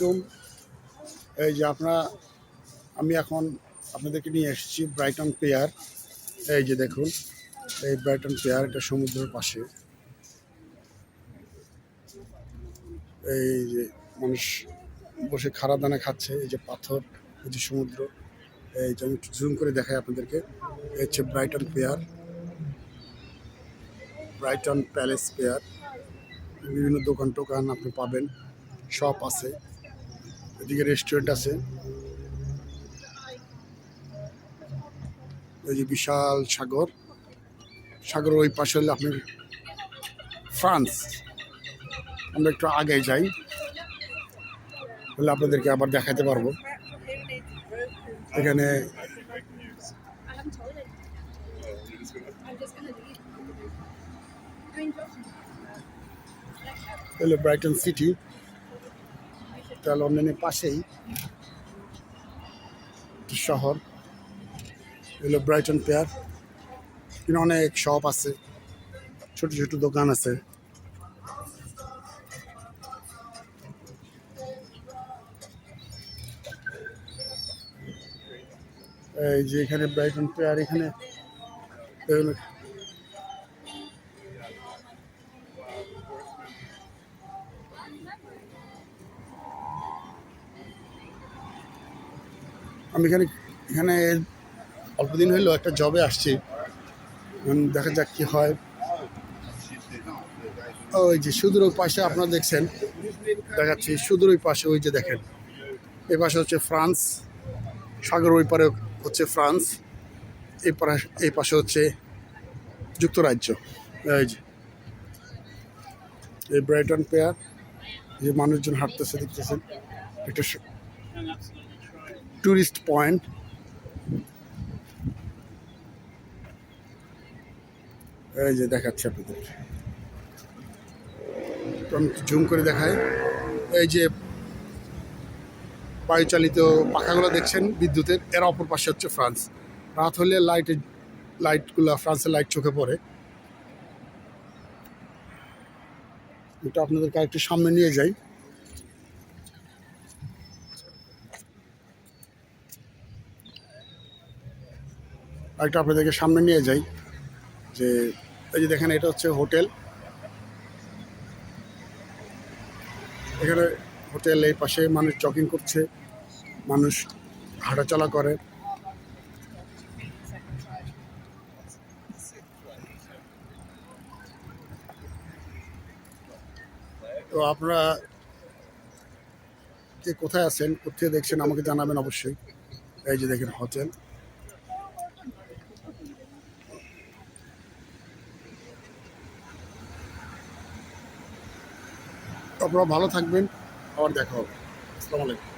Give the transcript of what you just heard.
তুম এই যে আমি এখন আপনাদেরকে নিয়ে এসেছি ব্রাইটন পিয়ার। এই যে দেখুন, এই ব্রাইটন পিয়ার, এটা সমুদ্রের পাশে। এই যে মানুষ বসে খাড়া দানা খাচ্ছে, এই যে পাথর, এই যে সমুদ্র। এই যে আমি জুম করে দেখাই আপনাদেরকে, এই হচ্ছে Brighton pier, Brighton palace pier. বিভিন্ন দোকান টোকান আপনি পাবেন, শপ আছে, এদিকে রেস্টুরেন্ট আছে। এই যে বিশাল সাগর, সাগরের ওই পাশে হলে আপনি ফ্রান্স। আমরা একটু আগে যাই, হলে আপনাদেরকে আবার দেখাতে পারবো। এখানে হলো ব্রাইটন সিটি, এটা লন্ডনের পাশেই শহর। হলো ব্রাইটন পেয়ার, এখানে অনেক শপ আছে, ছোট ছোট দোকান আছে। এই যে এখানে ব্রাইটন পেয়ার, এখানে আমি এখানে এখানে অল্প দিন হইলো একটা জবে আসছি, দেখা যাক কি হয়। ওই যে সুদূর ওই পাশে আপনারা দেখছেন, দেখাচ্ছি সুদূর ওই পাশে, ওই যে দেখেন, এই পাশে হচ্ছে ফ্রান্স, সাগর ওই পারে হচ্ছে ফ্রান্স, এই পাশে হচ্ছে যুক্তরাজ্য। এই যে এই ব্রাইটন পেয়ার, যে মানুষজন হাঁটতেছে দেখতেছেন, একটা টুরিস্ট পয়েন্ট। এই যে দেখাচ্ছি আপনাদের, আমি জুম করে দেখাই। এই যে বায়ুচালিত পাখাগুলো দেখছেন বিদ্যুতের, এর অপর পাশে হচ্ছে ফ্রান্স। রাত হলে লাইটগুলো, ফ্রান্সের লাইট চোখে পড়ে। এটা আপনাদেরকে একটু সামনে নিয়ে যাই। আরেকটা আপনাদেরকে সামনে নিয়ে যাই, যে এই যে দেখেন, এটা হচ্ছে হোটেল। এখানে হোটেল, এই পাশে মানুষ জগিং করছে, মানুষ হাঁটাচলা করে। তো আপনারা কে কোথায় আছেন, কোথায় দেখছেন, আমাকে জানাবেন অবশ্যই। এই যে দেখেন হোটেল। আপনারা ভালো থাকবেন, আবার দেখা হবে। আসসালামু আলাইকুম।